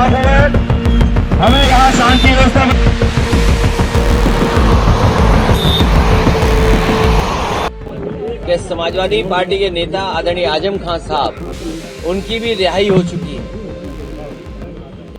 बातों में हमें यहाँ शांति व्यवस्था कि समाजवादी पार्टी के नेता आदरणीय आजम खान साहब उनकी भी रिहाई हो चुकी है।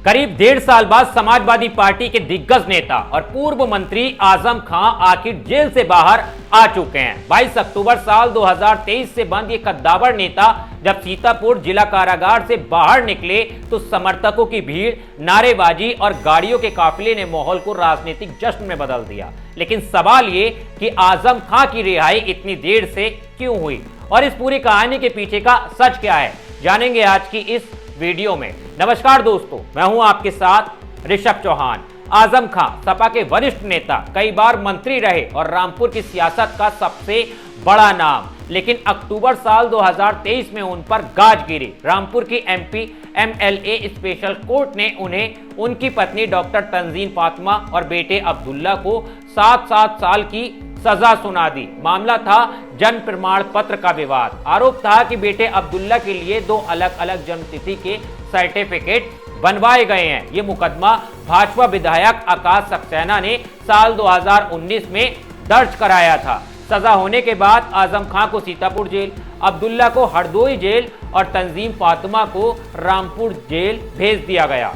करीब 1.5 साल बाद समाजवादी पार्टी के दिग्गज नेता और पूर्व मंत्री आजम खां आखिर जेल से बाहर आ चुके हैं। 22 अक्टूबर साल 2023 से बंद ये कद्दावर नेता जब सीतापुर जिला कारागार से बाहर निकले तो समर्थकों की भीड़, नारेबाजी और गाड़ियों के काफिले ने माहौल को राजनीतिक जश्न में बदल दिया। लेकिन सवाल ये कि आजम खां की रिहाई इतनी देर से क्यों हुई और इस पूरी कहानी के पीछे का सच क्या है, जानेंगे आज की इस वीडियो में। नमस्कार दोस्तों, मैं हूं आपके साथ ऋषभ चौहान। आजम खां सपा के वरिष्ठ नेता, कई बार मंत्री रहे और रामपुर की सियासत का सबसे बड़ा नाम। लेकिन अक्टूबर साल 2023 में उन पर गाज गिरी। रामपुर की एमपी एमएलए स्पेशल कोर्ट ने उन्हें उनकी पत्नी डॉक्टर तंजीन फातिमा और बेटे अब्दुल्ला को 7-7 साल की सजा सुना दी। मामला था जन्म प्रमाण पत्र का विवाद। आरोप था कि बेटे अब्दुल्ला के लिए 2 अलग अलग जन्मतिथि के सर्टिफिकेट बनवाए गए हैं। ये मुकदमा भाजपा विधायक आकाश सक्सेना ने साल 2019 में दर्ज कराया था। सजा होने के बाद आजम खां को सीतापुर जेल, अब्दुल्ला को हरदोई जेल और तंजीम फातिमा को रामपुर जेल भेज दिया गया।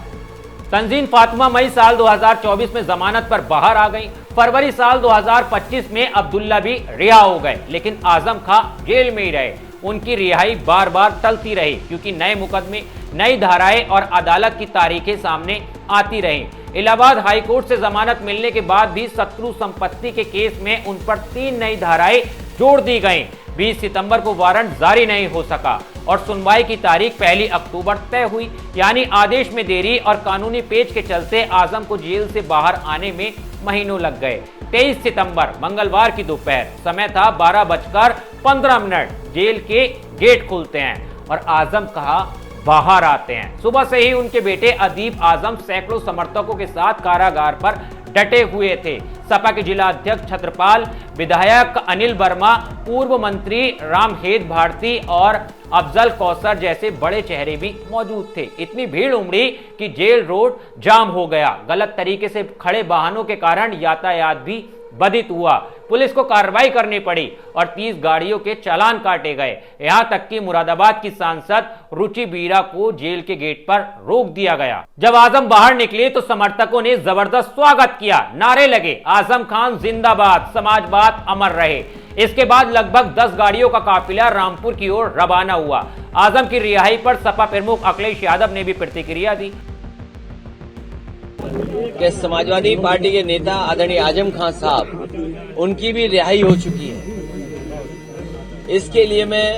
तंजीम फातिमा मई साल 2024 में जमानत पर बाहर आ गई। फरवरी साल 2025 में अब्दुल्ला भी रिहा हो गए, लेकिन आजम खां जेल में ही रहे। उनकी रिहाई बार बार टलती रही क्योंकि नए मुकदमे, नई धाराएं और अदालत की तारीखें सामने आती रहीं। इलाहाबाद हाईकोर्ट से जमानत मिलने के बाद भी शत्रु संपत्ति के केस में उन पर 3 नई धाराएं जोड़ दी गईं। 20 सितंबर को वारंट जारी नहीं हो सका और सुनवाई की तारीख 1 अक्टूबर तय हुई। यानी आदेश में देरी और कानूनी पेच के चलते आजम को जेल से बाहर आने में महीनों लग गए। 23 सितंबर मंगलवार की दोपहर, समय था 12:15, जेल के गेट खुलते हैं और आजम खां बाहर आते हैं। सुबह से ही उनके बेटे अदीब आजम सैकड़ों समर्थकों के साथ कारागार पर डटे हुए थे। सपा के जिला अध्यक्ष छत्रपाल, विधायक अनिल वर्मा, पूर्व मंत्री रामहेद भारती और अफजल कौसर जैसे बड़े चेहरे भी मौजूद थे। इतनी भीड़ उमड़ी कि जेल रोड जाम हो गया। गलत तरीके से खड़े वाहनों के कारण यातायात भी बाधित हुआ। पुलिस को कार्रवाई करनी पड़ी और 30 गाड़ियों के चालान काटे गए। यहां तक कि मुरादाबाद की सांसद रुचि बीरा को जेल के गेट पर रोक दिया गया। जब आजम बाहर निकले तो समर्थकों ने जबरदस्त स्वागत किया, नारे लगे, आजम खान जिंदाबाद, समाजवाद अमर रहे। इसके बाद लगभग 10 गाड़ियों का काफिला रामपुर की ओर रवाना हुआ। आजम की रिहाई पर सपा प्रमुख अखिलेश यादव ने भी प्रतिक्रिया दी कि समाजवादी पार्टी के नेता आदरणीय आजम खान साहब उनकी भी रिहाई हो चुकी है। इसके लिए मैं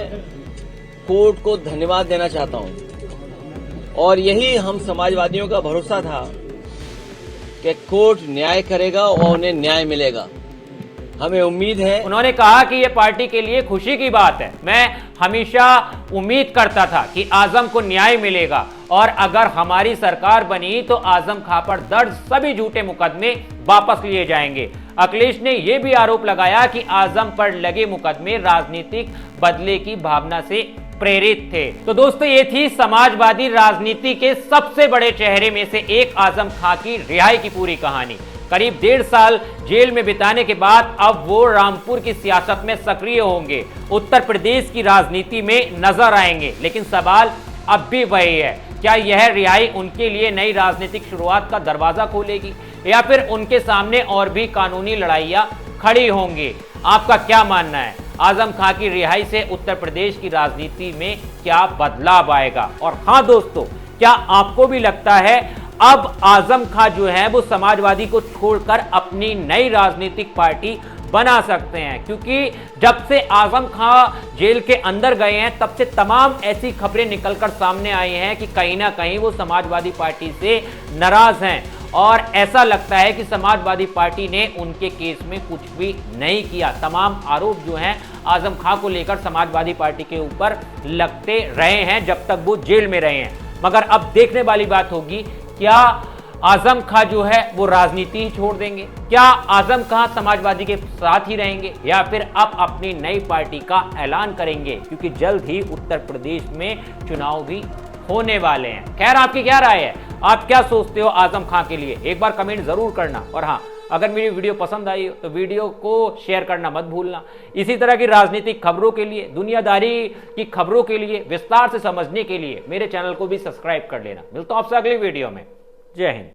कोर्ट को धन्यवाद देना चाहता हूं और यही हम समाजवादियों का भरोसा था कि कोर्ट न्याय करेगा और उन्हें न्याय मिलेगा। हमें उम्मीद है। उन्होंने कहा कि यह पार्टी के लिए खुशी की बात है। मैं हमेशा उम्मीद करता था कि आजम को न्याय मिलेगा और अगर हमारी सरकार बनी तो आजम खां पर दर्ज सभी झूठे मुकदमे वापस लिए जाएंगे। अखिलेश ने यह भी आरोप लगाया कि आजम पर लगे मुकदमे राजनीतिक बदले की भावना से प्रेरित थे। तो दोस्तों, ये थी समाजवादी राजनीति के सबसे बड़े चेहरे में से एक आजम खां की रिहाई की पूरी कहानी। करीब 1.5 साल जेल में बिताने के बाद अब वो रामपुर की सियासत में सक्रिय होंगे, उत्तर प्रदेश की राजनीति में नजर आएंगे। लेकिन सवाल अब भी वही है, क्या यह रिहाई उनके लिए नई राजनीतिक शुरुआत का दरवाजा खोलेगी या फिर उनके सामने और भी कानूनी लड़ाइयां खड़ी होंगी? आपका क्या मानना है? आजम खां की रिहाई से उत्तर प्रदेश की राजनीति में क्या बदलाव आएगा? और हाँ दोस्तों, क्या आपको भी लगता है अब आजम खां जो है वो समाजवादी को छोड़कर अपनी नई राजनीतिक पार्टी बना सकते हैं? क्योंकि जब से आजम खां जेल के अंदर गए हैं तब से तमाम ऐसी खबरें निकलकर सामने आई हैं कि कहीं ना कहीं वो समाजवादी पार्टी से नाराज हैं और ऐसा लगता है कि समाजवादी पार्टी ने उनके केस में कुछ भी नहीं किया। तमाम आरोप जो हैं आजम खां को लेकर समाजवादी पार्टी के ऊपर लगते रहे हैं जब तक वो जेल में रहे हैं। मगर अब देखने वाली बात होगी, क्या आजम खां जो है वो राजनीति ही छोड़ देंगे? क्या आजम खां समाजवादी के साथ ही रहेंगे या फिर अब अपनी नई पार्टी का ऐलान करेंगे? क्योंकि जल्द ही उत्तर प्रदेश में चुनाव भी होने वाले हैं। खैर, आपकी क्या राय है? आप क्या सोचते हो आजम खां के लिए, एक बार कमेंट जरूर करना। और हाँ, अगर मेरी वीडियो पसंद आई हो तो वीडियो को शेयर करना मत भूलना। इसी तरह की राजनीतिक खबरों के लिए, दुनियादारी की खबरों के लिए, विस्तार से समझने के लिए मेरे चैनल को भी सब्सक्राइब कर लेना। मिलता हूं आपसे अगली वीडियो में। जय हिंद।